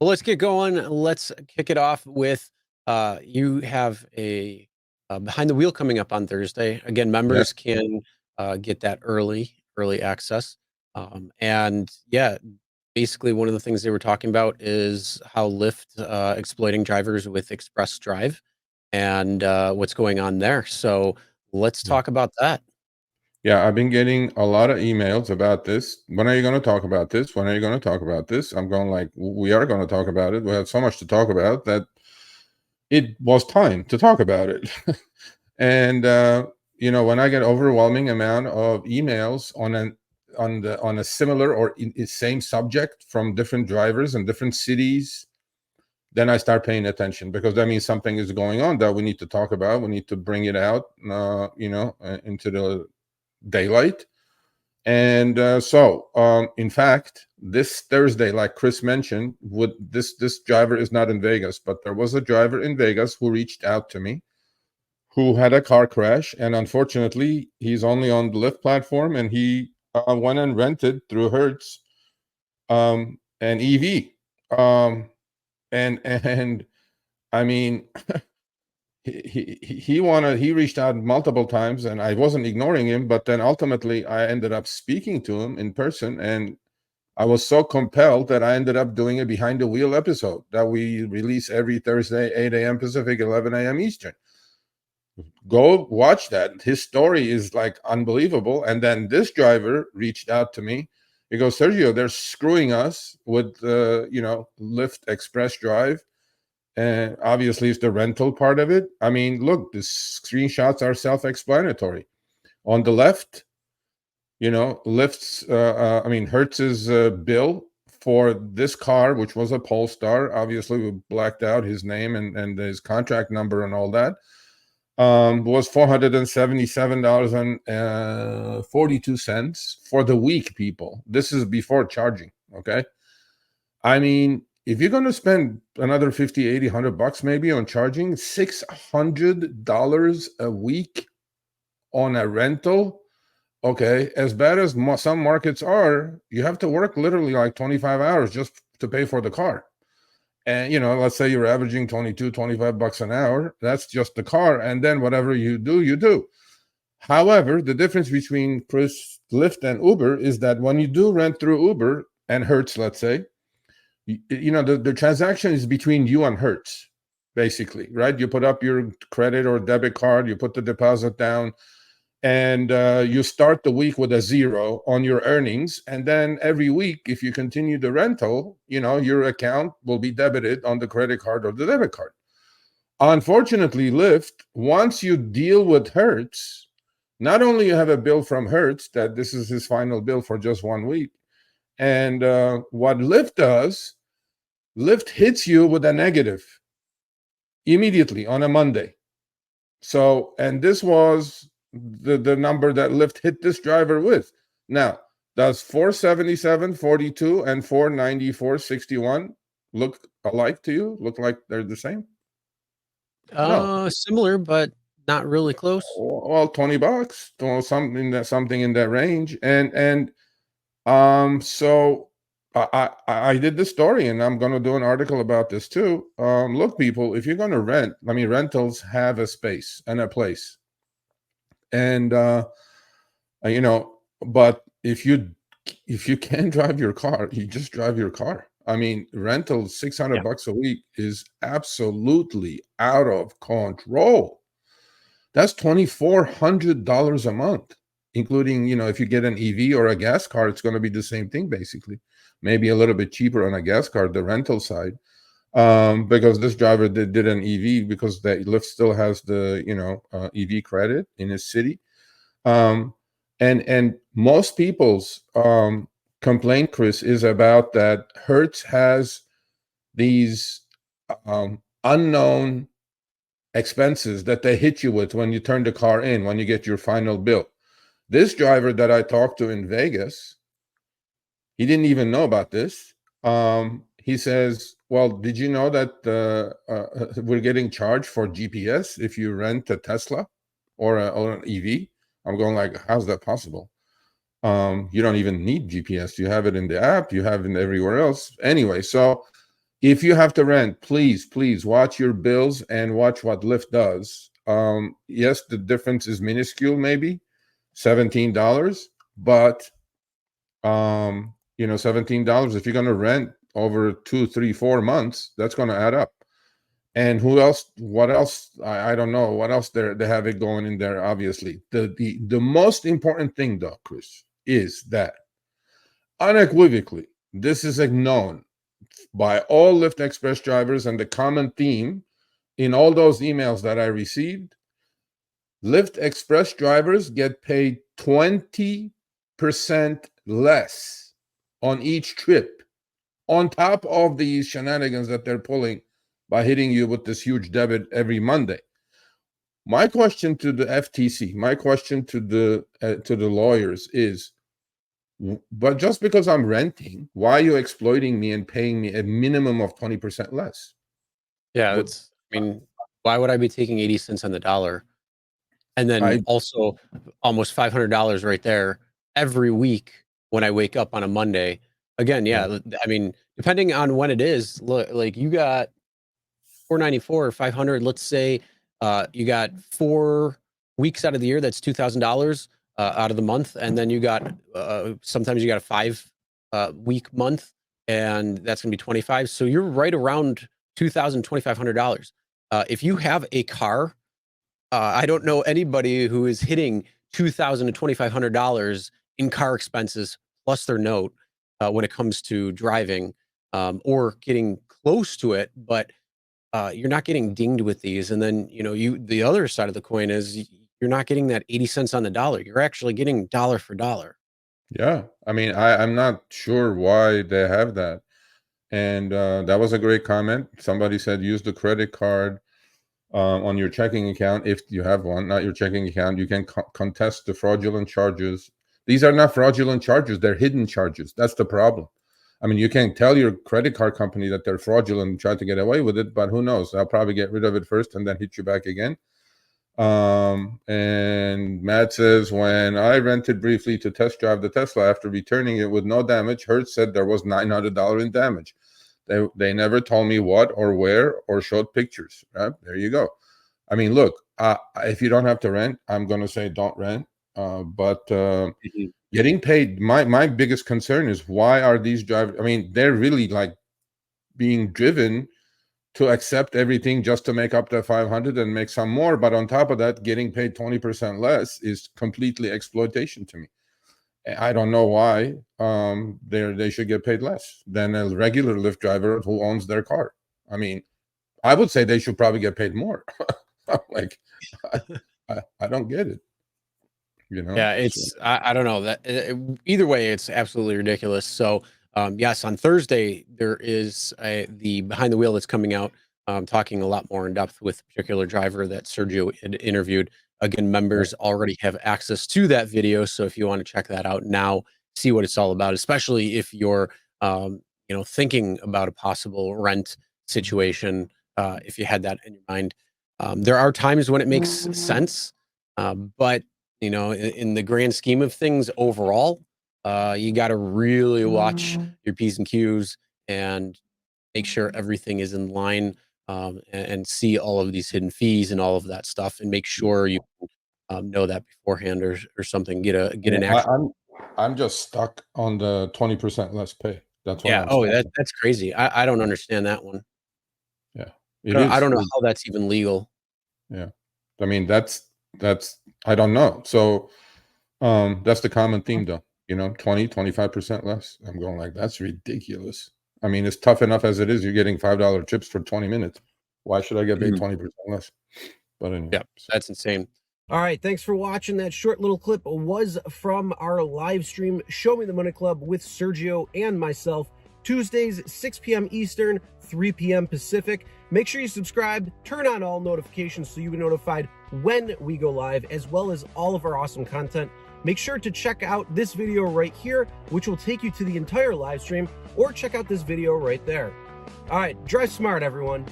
Well, let's get going. Let's kick it off with you have a behind the wheel coming up on Thursday. Again, Yeah, members can get that early access. And yeah, basically one of the things they were talking about is how Lyft exploiting drivers with Express Drive and what's going on there. So let's yeah. talk about that. Yeah, I've been getting a lot of emails about this. When are you going to talk about this? When are you going to talk about this? I'm going like, we are going to talk about it. We have so much to talk about that it was time to talk about it. And when I get overwhelming amount of emails on a similar or same subject from different drivers in different cities, then I start paying attention because that means something is going on that we need to talk about. We need to bring it out, into the daylight. And in fact, this Thursday, like Chris mentioned, would this driver is not in Vegas, but there was a driver in Vegas who reached out to me who had a car crash, and unfortunately, he's only on the Lyft platform, and he went and rented through Hertz an EV, and I mean, he reached out multiple times, and I wasn't ignoring him, but then ultimately I ended up speaking to him in person, and I was so compelled that I ended up doing a behind the wheel episode that we release every Thursday, 8 a.m. Pacific, 11 a.m. Eastern. Go watch that. His story is like unbelievable. And then this driver reached out to me. He goes, Sergio, they're screwing us with Lyft Express Drive, and obviously it's the rental part of it. I mean, look, the screenshots are self-explanatory. On the left, Hertz's bill for this car, which was a Polestar. Obviously, we blacked out his name and his contract number and all that. Was $477.42 for the week, people. This is before charging, okay? I mean, if you're going to spend another 50, 80, 100 bucks maybe on charging, $600 a week on a rental, okay, as bad as some markets are, you have to work literally like 25 hours just to pay for the car. And let's say you're averaging 22, 25 bucks an hour. That's just the car, and then whatever you do. However, the difference between Chris, Lyft, and Uber is that when you do rent through Uber and Hertz, let's say, the transaction is between you and Hertz, basically, right? You put up your credit or debit card, you put the deposit down, and you start the week with a zero on your earnings, and then every week, if you continue the rental, your account will be debited on the credit card or the debit card. Unfortunately, Lyft, once you deal with Hertz, not only you have a bill from Hertz that this is his final bill for just 1 week, and what Lyft does, Lyft hits you with a negative immediately on a Monday. So, and this was the number that Lyft hit this driver with. Now, does 477.42 and 494.61 look alike to you? Look like they're the same? No. Similar, but not really close. Well, 20 bucks, or something in that range. And so I did the story, and I'm going to do an article about this too. Look, people, if you're going to rent, rentals have a space and a place. And but if you can't drive your car, you just drive your car. Rental 600 Yeah. bucks a week is absolutely out of control. That's $2,400 a month, including, if you get an EV or a gas car, it's going to be the same thing, basically. Maybe a little bit cheaper on a gas car, the rental side, because this driver did an EV because the Lyft still has the, EV credit in his city. And most people's complaint, Chris, is about that Hertz has these unknown expenses that they hit you with when you turn the car in, when you get your final bill. This driver that I talked to in Vegas, he didn't even know about this. He says, well, did you know that we're getting charged for GPS if you rent a Tesla or an EV? I'm going like, how's that possible? You don't even need GPS. You have it in the app. You have it everywhere else. Anyway, so if you have to rent, please watch your bills and watch what Lyft does. Yes, the difference is minuscule, maybe $17, but $17, if you're going to rent over 2, 3, 4 months, that's going to add up. And what else? I don't know what else they have it going in there. Obviously, the most important thing, though, Chris, is that unequivocally, this is known by all Lyft Express drivers, and the common theme in all those emails that I received: Lyft Express drivers get paid 20% less on each trip, on top of these shenanigans that they're pulling by hitting you with this huge debit every Monday. My question to the FTC, my question to the lawyers is, but just because I'm renting, why are you exploiting me and paying me a minimum of 20% less? Yeah, But I mean, why would I be taking 80 cents on the dollar? And then I also almost $500 right there every week when I wake up on a Monday. Again, yeah, yeah, I mean, depending on when it is, like you got 494 or 500, let's say, you got 4 weeks out of the year, that's $2,000 out of the month, and then you got sometimes you got a 5 week month, and that's gonna be 25. So you're right around $2,000, $2,500. If you have a car, I don't know anybody who is hitting $2,000 to $2,500 in car expenses plus their note when it comes to driving, or getting close to it, but you're not getting dinged with these. And then, the other side of the coin is you're not getting that 80 cents on the dollar. You're actually getting dollar for dollar. yeah. I mean, I'm not sure why they have that. And that was a great comment. Somebody said use the credit card on your checking account if you have one, not your checking account. You can contest the fraudulent charges. These are not fraudulent charges; they're hidden charges. That's the problem. I mean, you can tell your credit card company that they're fraudulent and try to get away with it, but who knows? They'll probably get rid of it first and then hit you back again. And Matt says, when I rented briefly to test drive the Tesla after returning it with no damage, Hertz said there was $900 in damage. They never told me what or where or showed pictures. Right? There you go. I mean, look, if you don't have to rent, I'm going to say don't rent. But Mhm. getting paid, my biggest concern is, why are these drivers? I mean, they're really like being driven to accept everything just to make up the 500 and make some more. But on top of that, getting paid 20% less is completely exploitation to me. I don't know why they should get paid less than a regular Lyft driver who owns their car. I mean, I would say they should probably get paid more. Like, I don't get it. Yeah, So, I don't know that either way, it's absolutely ridiculous. So, yes, on Thursday there is the behind the wheel that's coming out, talking a lot more in depth with a particular driver that Sergio had interviewed. Again, yeah. members already have access to that video, so if you want to check that out now, see what it's all about, especially if you're, thinking about a possible rent situation, if you had that in your mind. There are times when it makes sense, but in the grand scheme of things overall, you got to really watch your P's and Q's and make sure everything is in line, and see all of these hidden fees and all of that stuff, and make sure you know that beforehand, or something. Get Yeah, an actual. I'm just stuck on the 20% less pay. That's what Yeah. I'm Oh, stuck on. that's crazy. I don't understand that one. Yeah, I it don't, I is. don't know how that's even legal. Yeah. I mean, that's I don't know. So that's the common theme though. 25% less. I'm going like, that's ridiculous. I mean, it's tough enough as it is. You're getting $5 chips for 20 minutes. Why should I get paid Mhm. 20% less? But anyway. Yeah, that's insane. All right, thanks for watching. That short little clip was from our live stream, Show Me the Money Club with Sergio and myself, Tuesdays, 6 p.m. Eastern, 3 p.m. Pacific. Make sure you subscribe, turn on all notifications so you'll be notified when we go live, as well as all of our awesome content. Make sure to check out this video right here, which will take you to the entire live stream, or check out this video right there. All right, drive smart, everyone.